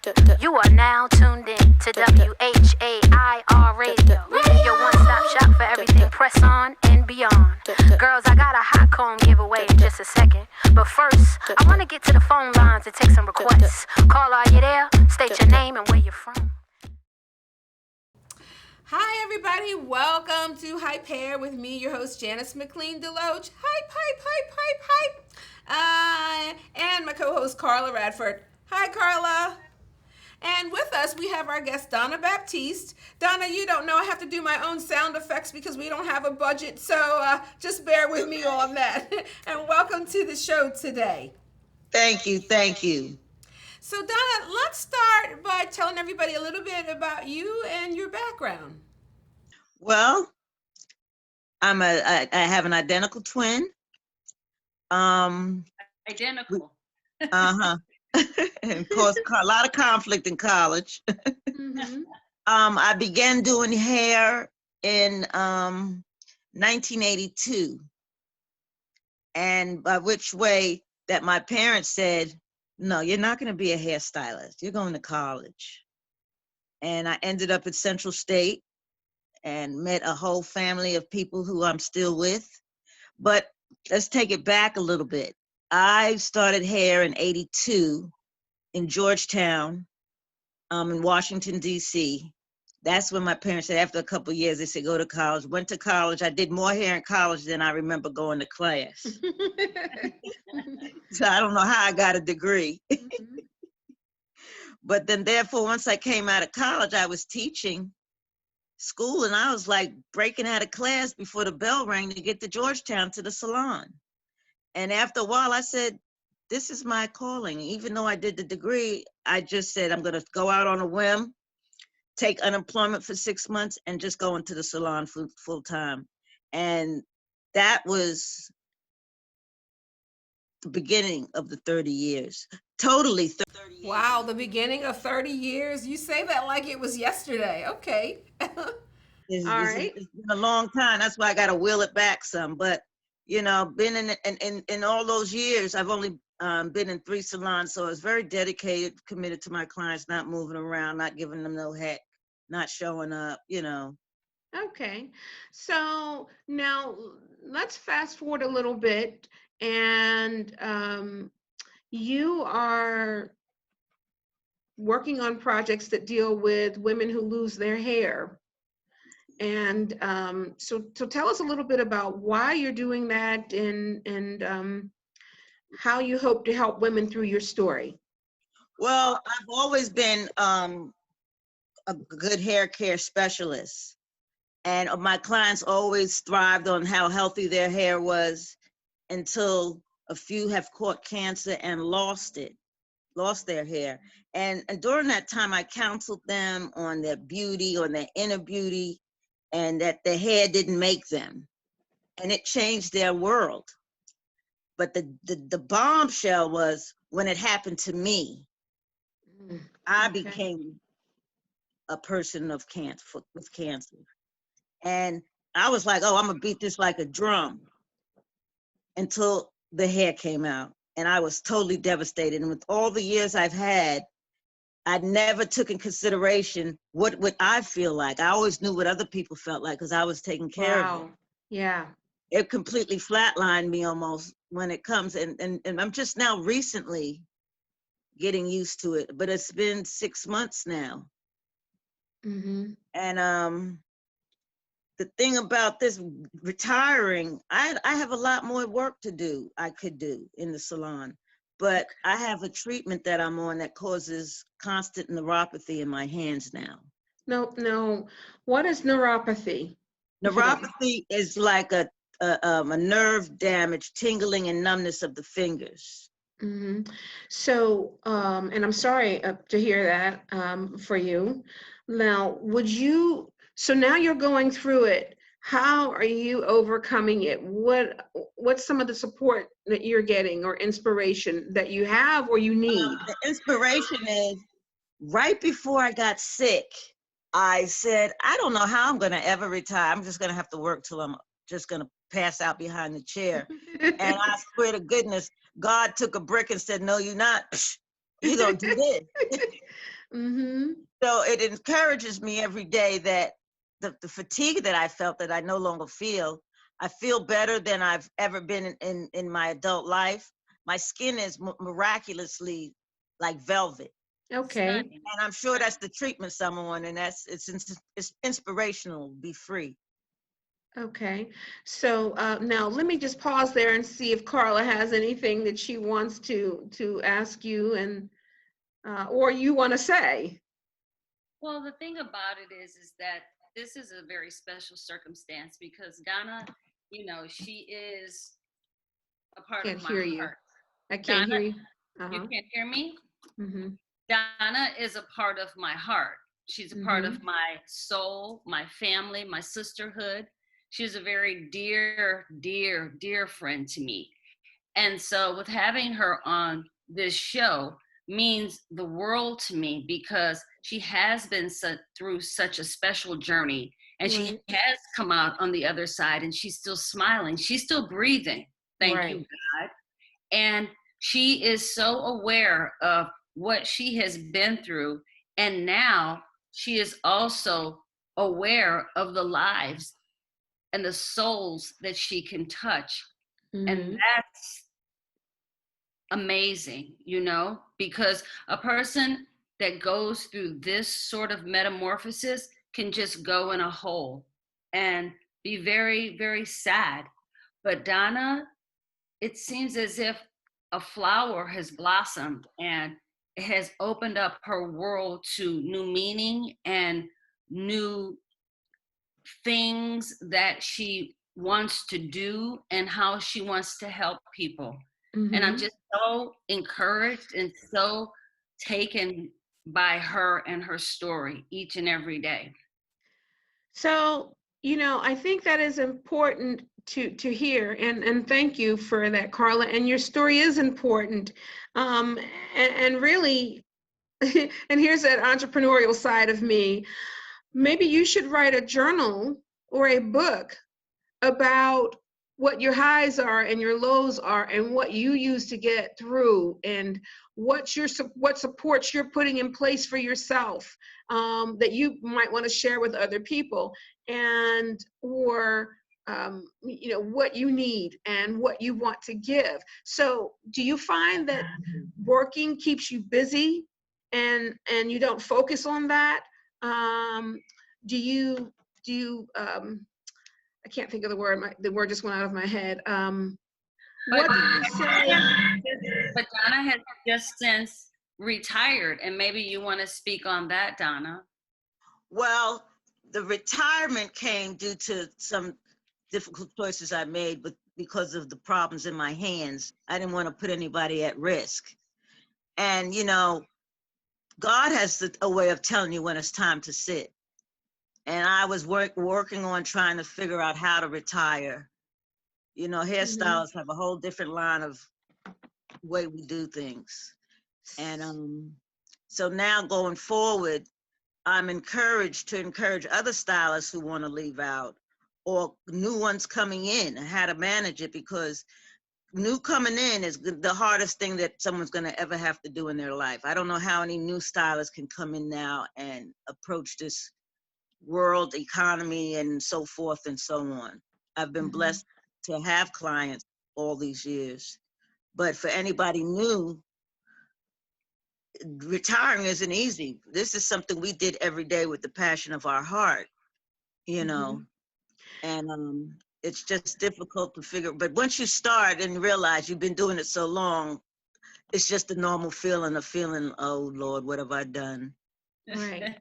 You are now tuned in to WHAIR Radio, your one-stop shop for everything press on and beyond. Girls, I got a hot comb giveaway in just a second, but first, I want to get to the phone lines and take some requests. Karla, are you there? State your name and where you're from. Hi everybody, welcome to Hype Hair with me, your host Janice McLean DeLoatch. Hype. And my co-host Karla Radford. Hi Karla. And with us we have our guest Donna Baptiste. Donna, you don't know I have to do my own sound effects because we don't have a budget, so just bear with me on that. And welcome to the show today. Thank you. So Donna, let's start by telling everybody a little bit about you and your background. Well, I have an identical twin. Identical. And caused a lot of conflict in college. Mm-hmm. I began doing hair in 1982, and by which way that my parents said, no, you're not going to be a hairstylist. You're going to college. And I ended up at Central State and met a whole family of people who I'm still with. But let's take it back a little bit. I started hair in 82 in Georgetown, in Washington, D.C. That's when my parents said, after a couple of years, they said, go to college. Went to college. I did more hair in college than I remember going to class. So I don't know how I got a degree. Mm-hmm. But then therefore, once I came out of college, I was teaching school and I was like breaking out of class before the bell rang to get to Georgetown to the salon. And after a while, I said, this is my calling. Even though I did the degree, I just said, I'm going to go out on a whim, take unemployment for 6 months and just go into the salon full time. And that was the beginning of the 30 years. Totally 30 years. Wow, the beginning of 30 years. You say that like it was yesterday. Okay. It's right. It's been a long time. That's why I got to wheel it back some. But, you know, been in all those years, I've only been in 3 salons. So I was very dedicated, committed to my clients, not moving around, not giving them no heck, not showing up, you know. Okay. So now let's fast forward a little bit. And you are working on projects that deal with women who lose their hair. And so tell us a little bit about why you're doing that and how you hope to help women through your story. Well, I've always been a good hair care specialist. And my clients always thrived on how healthy their hair was until a few have caught cancer and lost their hair. And during that time, I counseled them on their beauty, on their inner beauty, and that the hair didn't make them. And it changed their world. But the bombshell was when it happened to me, I became a person of cancer, with cancer. And I was like, oh, I'm gonna beat this like a drum until the hair came out. And I was totally devastated. And with all the years I've had, I never took in consideration what would I feel like. I always knew what other people felt like because I was taking care of it. Yeah. It completely flatlined me almost when it comes. And I'm just now recently getting used to it, but it's been 6 months now. Mm-hmm. And the thing about this retiring, I have a lot more work to do, I could do in the salon, but I have a treatment that I'm on that causes constant neuropathy in my hands now. No. What is neuropathy? Neuropathy is like a nerve damage, tingling and numbness of the fingers. Mm-hmm. So, and I'm sorry to hear that for you. Now, so now you're going through it. How are you overcoming it? What's some of the support that you're getting or inspiration that you have or you need? The inspiration is right before I got sick, I said, I don't know how I'm going to ever retire. I'm just going to have to work till I'm just going to pass out behind the chair. And I swear to goodness, God took a brick and said, no, you're not. You're going to do this. Mm-hmm. So it encourages me every day that the fatigue that I felt that I no longer feel, I feel better than I've ever been in my adult life. My skin is miraculously like velvet. Okay. And I'm sure that's the treatment someone, and it's inspirational. Be free. Okay. So now let me just pause there and see if Karla has anything that she wants to ask you and or you want to say. Well, the thing about it is that this is a very special circumstance because Donna, she is a part Can't of my hear you. heart. I can't Donna, hear you. you Uh-huh. can't hear me? Mm-hmm. Donna is a part of my heart. She's a part Mm-hmm. of my soul, my family, my sisterhood. She's a very dear, dear, dear friend to me. And so with having her on this show means the world to me because she has been through such a special journey and she Right. has come out on the other side and she's still smiling. She's still breathing. Thank you, Right. God. And she is so aware of what she has been through. And now she is also aware of the lives and the souls that she can touch. And Mm-hmm. that's amazing, because a person that goes through this sort of metamorphosis can just go in a hole and be very, very sad. But Donna, it seems as if a flower has blossomed and it has opened up her world to new meaning and new things that she wants to do and how she wants to help people. And I'm Mm-hmm. just so encouraged and so taken by her and her story each and every day. So, I think that is important to hear, and thank you for that, Karla. And your story is important, and really, and here's that entrepreneurial side of me. Maybe you should write a journal or a book about what your highs are and your lows are and what you use to get through and what supports you're putting in place for yourself, that you might want to share with other people, and or what you need and what you want to give. So do you find that working keeps you busy and you don't focus on that? Do you I can't think of the word. The word just went out of my head. But What do you say? Donna has just since retired, and maybe you want to speak on that, Donna. Well, the retirement came due to some difficult choices I made, but because of the problems in my hands, I didn't want to put anybody at risk. And God has a way of telling you when it's time to sit. And I was working on trying to figure out how to retire. Hairstylists have a whole different line of way we do things. And so now going forward, I'm encouraged to encourage other stylists who want to leave out or new ones coming in and how to manage it, because new coming in is the hardest thing that someone's going to ever have to do in their life. I don't know how any new stylists can come in now and approach this world economy and so forth and so on. I've been blessed to have clients all these years, but for anybody new, retiring isn't easy. This is something we did every day with the passion of our heart, and it's just difficult to figure. But once you start and realize you've been doing it so long, it's just a normal feeling of feeling, oh Lord, what have I done? Right.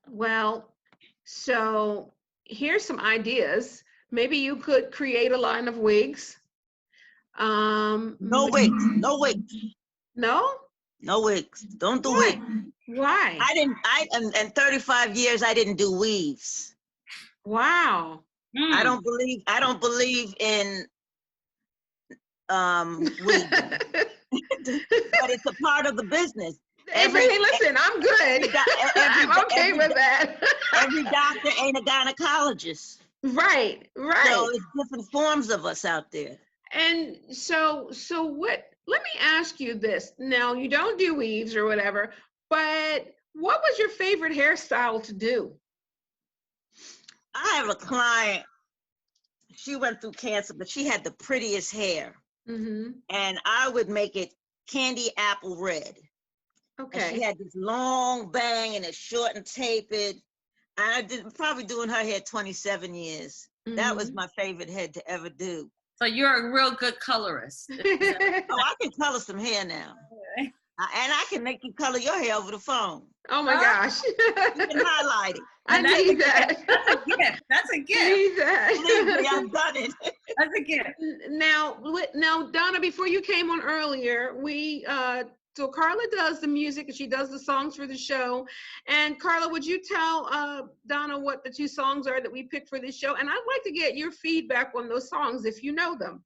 Well, so here's some ideas. Maybe you could create a line of wigs. No wigs, no wigs, No? no wigs. Don't do Why? wigs. Why? In 35 years, I didn't do weaves. Wow. I don't believe in wigs, but it's a part of the business. Hey, listen, I'm good. I'm okay with that. Every doctor ain't a gynecologist. Right. So it's different forms of us out there. And so what, let me ask you this. Now, you don't do weaves or whatever, But what was your favorite hairstyle to do? I have a client, she went through cancer, but she had the prettiest hair. Mm-hmm. And I would make it candy apple red. And she Okay. had this long bang and it's short and tapered. I did probably doing her hair 27 years. That was Mhm. my favorite head to ever do. So you're a real good colorist. Oh, I can color some hair now. And I can make you color your hair over the phone. Oh my gosh. You can highlight it. I need that. That's a gift. That's a I gift. need Believe me, that. I've done it. That's a gift. Now, Donna, before you came on earlier, so Karla does the music and she does the songs for the show. And Karla, would you tell Donna what the 2 songs are that we picked for this show? And I'd like to get your feedback on those songs if you know them.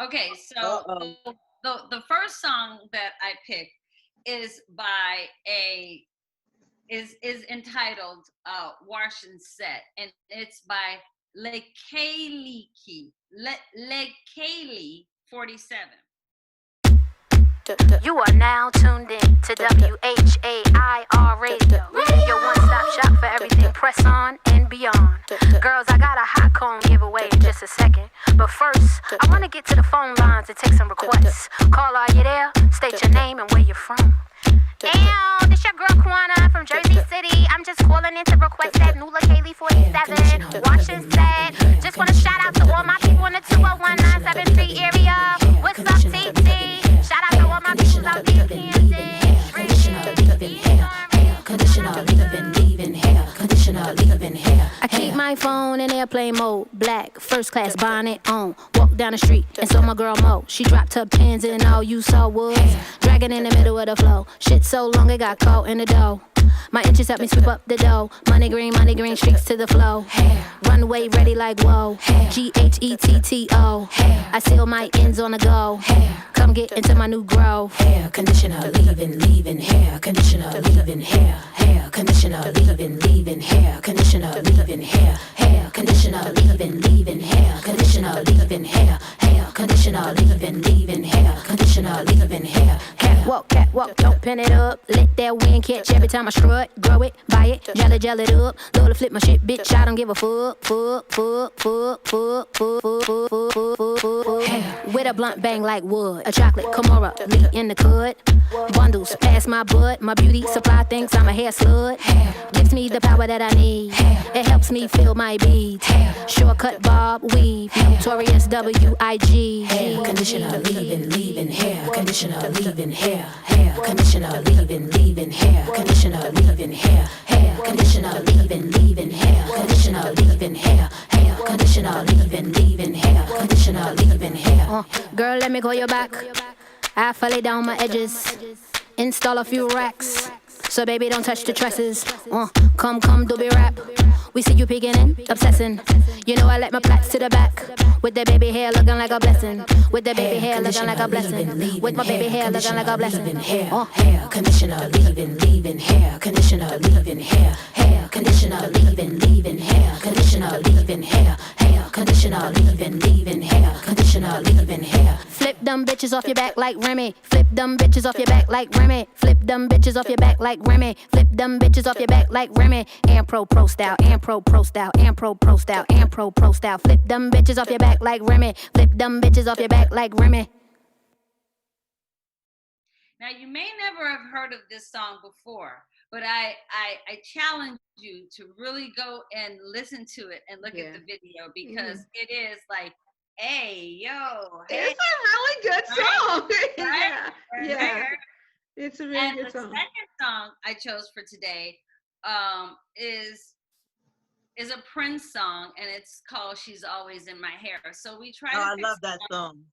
Okay, so Uh-oh. the first song that I picked is by is entitled Wash and Set, and it's by Lekali 47. You are now tuned in to WHAIR Radio. Your one-stop shop for everything press on and beyond. Girls, I got a hot comb giveaway in just a second. But first, I want to get to the phone lines and take some requests. Call, are you there? State your name and where you're from. Damn, this your girl Kwana from Jersey City. I'm just calling in to request that new Lekali 47 wash and set. Just want to shout out to all my people in the 201-973 area. What's up, TT? Shout out to all my people out there in Kansas. I keep my phone in airplane mode, black, first class bonnet on. Walk down the street and saw my girl Mo. She dropped her pins and all you saw was dragging in the middle of the flow. Shit so long it got caught in the dough. My inches help me sweep up the dough. Money green, streaks to the flow. Runway ready like whoa. GHETTO. I seal my ends on the go. Come get into my new grow. Hair conditioner, leaving hair conditioner, leaving hair conditioner, leaving hair conditioner, leaving hair conditioner, leaving hair conditioner, leaving hair conditioner, leaving hair conditioner, leaving hair. Catwalk, don't pin it up. Let that wind catch every time I strut. Grow it, buy it, gel it up. Love to flip my shit, bitch, I don't give a fuck. With a blunt bang like wood. A chocolate Kimura, lead in the cut. Bundles past my butt. My beauty supply thinks I'm a hair slut. Gives me the power that I need. It helps me feel my beads. Shortcut bob weave. Notorious WIG. Hair conditioner, leaving hair conditioner, leaving hair conditioner, leaving hair conditioner, leaving hair conditioner, leaving hair conditioner, leaving hair conditioner, leaving hair conditioner, leaving hair. Girl, let me call you back. I lay down my edges, install a few racks. So baby, don't touch the tresses. Come, do be rap. We see you peeking in, obsessing. You know I let my plaits to the back. With the baby hair looking like a blessing. With the baby hair looking like a blessing. With my baby hair looking like a blessing. Hair conditioner, leaving hair conditioner, leaving hair conditioner, leaving hair conditioner, leaving hair conditioner, leaving hair conditioner, leaving hair. Flip them bitches off your back like Remy. Flip them bitches off your back like Remy. Flip them bitches off your back like Remy. Flip them bitches off your back like Remy. And pro style, and pro style, and pro style, and pro style. Flip them bitches off your back like Remy. Flip them bitches off your back like Remy. Now you may never have heard of this song before, but I challenge you to really go and listen to it and look at the video because it is like, hey, yo. Hey. It's a really good song. Right? Yeah. It's a really And good the song. second song I chose for today is a Prince song, and it's called "She's Always in My Hair." So we try. I love that song.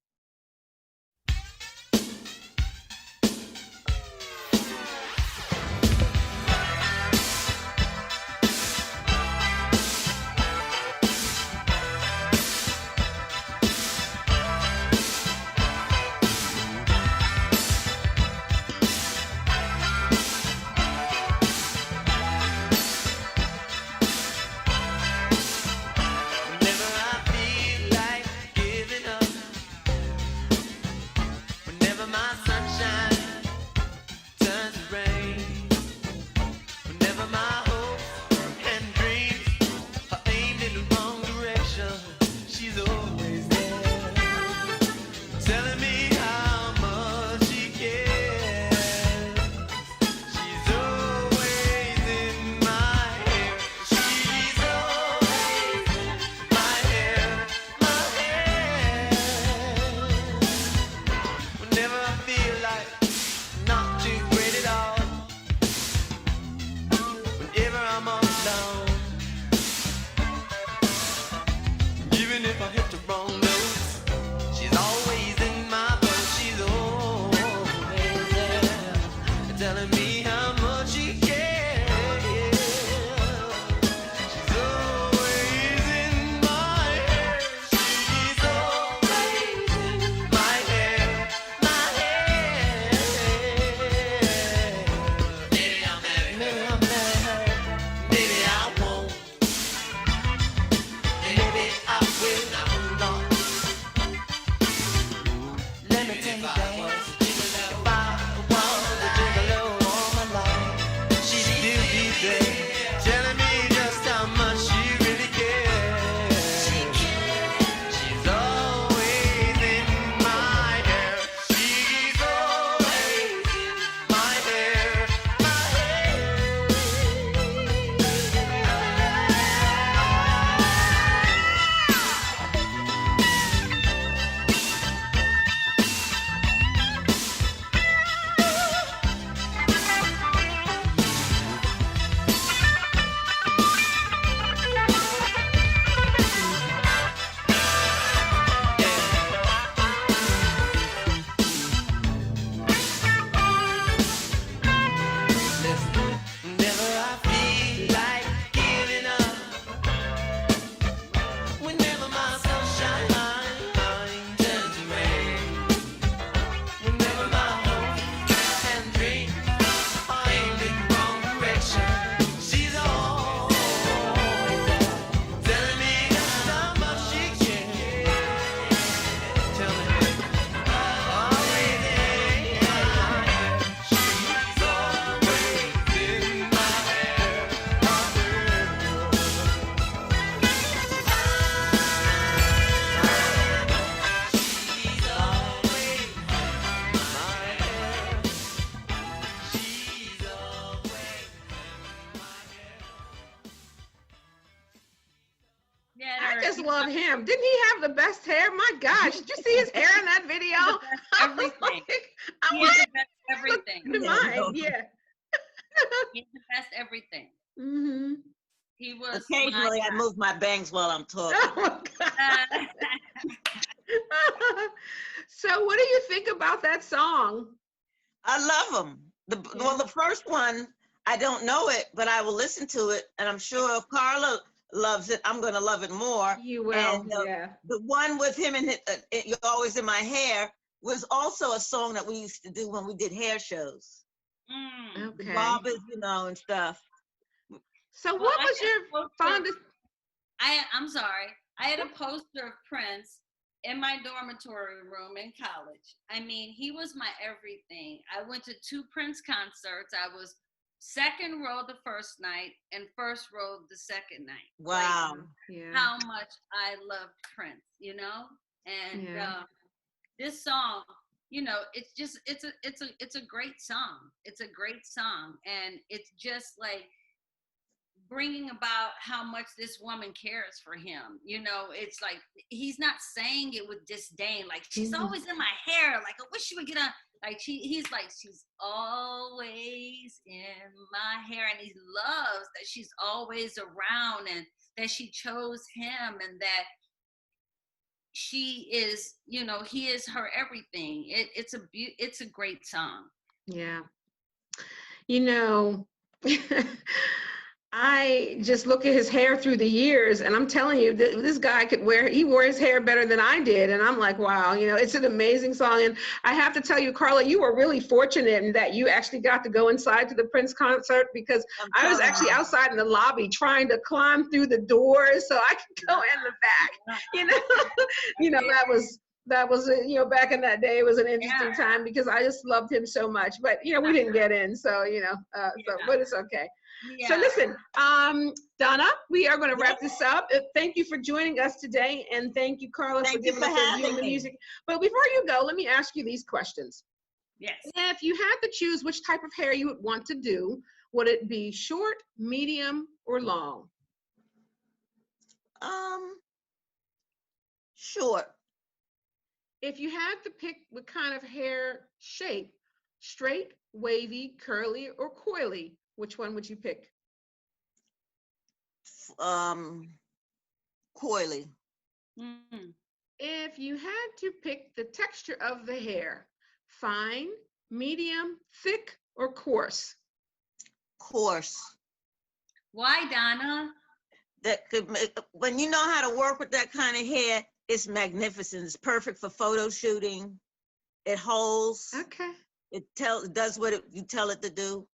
how much she cares. She's always in my hair. She's always in my hair, my hair. Maybe I'll marry her. Maybe I won't. Maybe I will not. Let me tell you, dance. If I was a gigolo all my life, she'd still be there, telling me just how much she really cares. She's always in my hair. She's always in my hair, my hair. Listen, whenever I feel like giving up, whenever my sunshine turns to rain, whenever my hopes and dreams are aimed in the wrong direction, she's always there, telling me just how much she cares. Tell me, always in my hair. She's always in my hair, my girl. She's always in my hair. She's always in my hair. Yeah, I Eric, just you love him. Didn't he have the best hair? My gosh, did you see his hair in that video? I was everything. like, I'm He has like, the best everything. to mine, yeah. He has the best everything. Mm-hmm. He was Occasionally, I my move my bangs while I'm talking. Oh my God. guy. So what do you think about that song? I love them. Well, the first one, I don't know it, but I will listen to it, and I'm sure if Karla loves it, I'm going to love it more. You will, And yeah. the one with him and You're Always in My Hair was also a song that we used to do when we did hair shows. Mm. The Okay. barbers, and stuff. So Well, what I was had your a poster- fondest? I'm sorry. I had a poster of Prince in my dormitory room in college. I mean, he was my everything. I went to 2 Prince concerts. I was second row the first night and first row the second night. Wow. Yeah. How much I loved Prince, and Yeah. this song, it's just it's a great song. It's a great song, and it's just like bringing about how much this woman cares for him. It's like he's not saying it with disdain, like she's Mhm. always in my hair, like I wish she would get on. Like he's like, she's always in my hair, and he loves that she's always around, and that she chose him, and that she is, he is her everything. It's a great song. Yeah. I just look at his hair through the years, and I'm telling you, this guy he wore his hair better than I did. And I'm like, wow, it's an amazing song. And I have to tell you, Karla, you were really fortunate in that you actually got to go inside to the Prince concert, because I was actually outside in the lobby trying to climb through the doors so I could go in the back. That was back in that day, it was an interesting time, because I just loved him so much. But we didn't get in, so but it's okay. Yeah. So listen, Donna, we are going to wrap this up. Thank you for joining us today, and thank you, Karla, for giving us a review of the music. But before you go, let me ask you these questions. Yes. If you had to choose which type of hair you would want to do, would it be short, medium, or long? Short. If you had to pick what kind of hair shape, straight, wavy, curly, or coily, which one would you pick? Coily. Mm. If you had to pick the texture of the hair, fine, medium, thick, or coarse, coarse. Why, Donna? That could make, when you know how to work with that kind of hair, it's magnificent. It's perfect for photo shooting. It holds. Okay. It does what you tell it to do.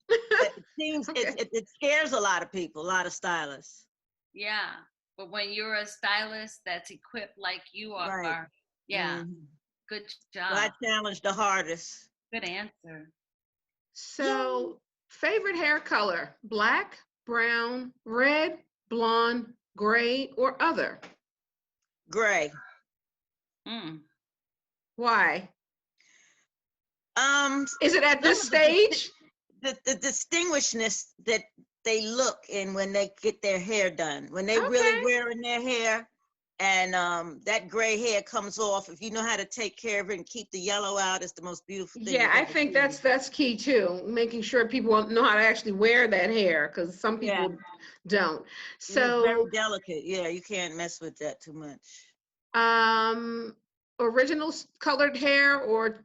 It seems Okay. it scares a lot of people, a lot of stylists. Yeah. But when you're a stylist that's equipped like you are, Right. yeah, Mhm. good So I job. challenge the hardest. Good answer. So, favorite hair color: black, brown, red, blonde, gray, or other? Gray. Mm. Um, Why? Is it at some this of stage? the distinguishedness that they look in when they get their hair done, when they really Okay. wearing their hair, and that gray hair comes off. If you know how to take care of it and keep the yellow out, it's the most beautiful thing. Yeah, you've I ever think seen. that's key too, making sure people know how to actually wear that hair, because some Yeah. people don't. And it's very So, delicate. Yeah, you can't mess with that too much. original colored hair or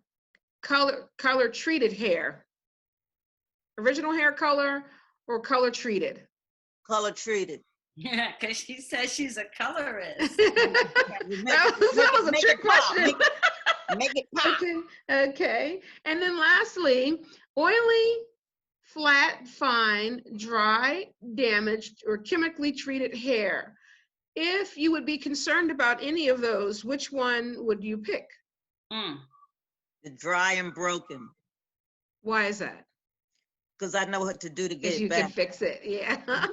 color treated hair? Original hair color or color treated? Color treated. Yeah, because she says she's a colorist. that was a trick question. Make it pop. Okay, okay. And then lastly, oily, flat, fine, dry, damaged, or chemically treated hair. If you would be concerned about any of those, which one would you pick? Mm. The dry and broken, Why is that? because I know what to do to get Because it you can back. fix it. Yeah.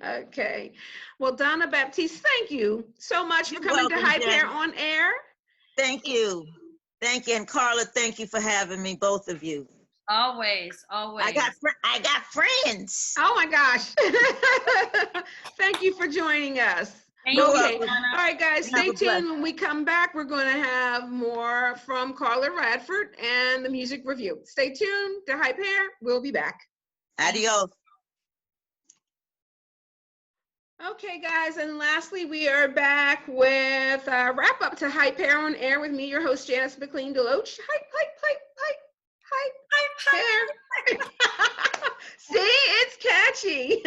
Okay. Well, Donna Baptiste, thank you so much You're for coming to welcome, Hype Hair Jen. on Air. Thank you. Thank you. And Karla, thank you for having me, both of you. Always, always. I got friends. Oh my gosh. Thank you for joining us. Thank You're you, Okay. welcome. All right, guys, Have stay a blessed- tuned. When we come back, we're going to have more from Karla Radford and the music review. Stay tuned to Hype Hair. We'll be back. Adios. Okay, guys, and lastly, we are back with a wrap up to Hype Hair on Air with me, your host, Janice McLean DeLoatch. Hype hair. See, it's catchy.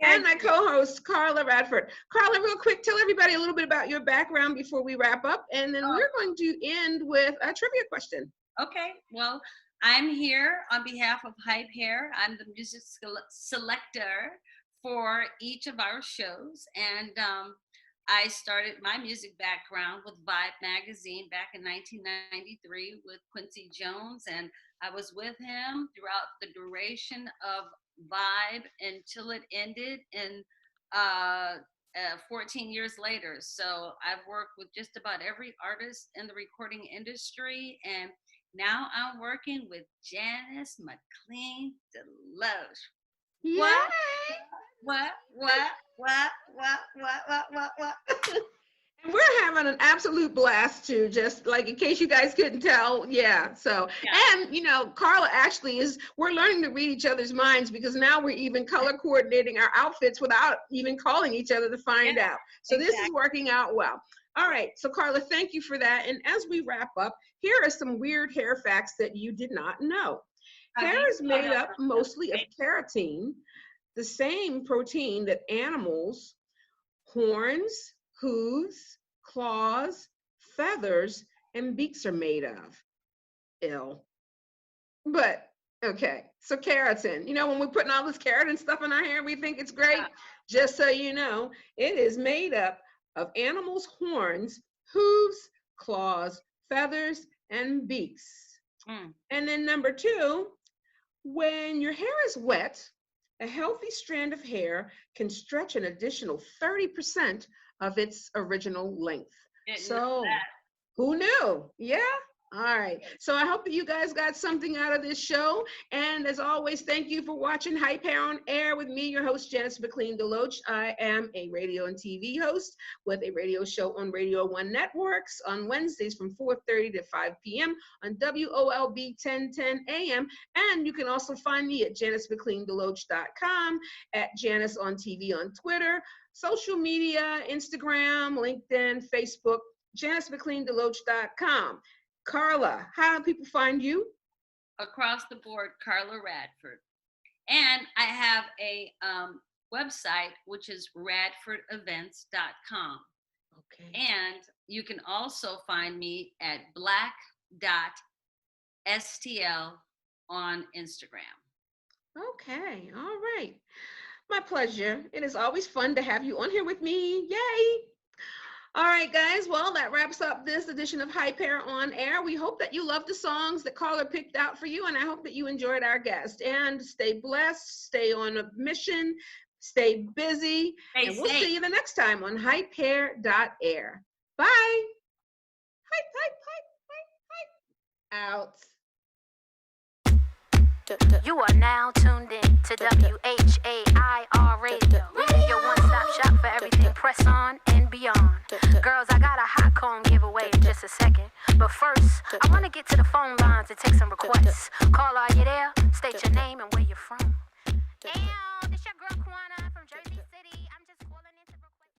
And my co-host, Karla Radford. Karla, real quick, tell everybody a little bit about your background before we wrap up, and then we're going to end with a trivia question. Okay, well, I'm here on behalf of Hype Hair. I'm the music selector for each of our shows, and I started my music background with Vibe magazine back in 1993 with Quincy Jones, and I was with him throughout the duration of Vibe until it ended in 14 years later. So I've worked with just about every artist in the recording industry, and now I'm working with Janice McLean DeLoatch. Yay! What? And we're having an absolute blast too, just like in case you guys couldn't tell. Yeah. So, and you know, Karla actually we're learning to read each other's minds, because now we're even color coordinating our outfits without even calling each other to find out. So this is working out well. All right. So Karla, thank you for that. And as we wrap up, here are some weird hair facts that you did not know. Hair is made up mostly of keratin, the same protein that animals' horns, hooves, claws, feathers, and beaks are made of. Ill. But okay, so keratin. You know, when we're putting all this keratin stuff in our hair, we think it's great. Just so you know, it is made up of animals' horns, hooves, claws, feathers, and beaks. And then number 2, when your hair is wet, a healthy strand of hair can stretch an additional 30% of its original length. So, who knew? Yeah. All right. So I hope that you guys got something out of this show. And as always, thank you for watching Hype Hair on Air with me, your host, Janice McLean DeLoatch. I am a radio and TV host with a radio show on Radio 1 Networks on Wednesdays from 4:30 to 5 p.m. on WOLB 1010 AM. And you can also find me at JaniceMcLeanDeLoatch.com, at Janice on TV on Twitter, social media, Instagram, LinkedIn, Facebook, JaniceMcLeanDeLoatch.com. Karla, how do people find you? Across the board, Karla Radford. And I have a website, which is radfordevents.com. Okay. And you can also find me at black.stl on Instagram. Okay. All right. My pleasure. It is always fun to have you on here with me. Yay. All right, guys. Well, that wraps up this edition of Hype Hair on Air. We hope that you loved the songs that Karla picked out for you, and I hope that you enjoyed our guest. And stay blessed, stay on a mission, stay busy, and we'll see you the next time on hypehair.air. Bye. Hype, hype, hype, hype, hype. Out. You are now tuned in to WHAIR Radio, your one-stop shop for everything press on and beyond. Girls, I got a hot comb giveaway in just a second, but first, I want to get to the phone lines and take some requests. Karla,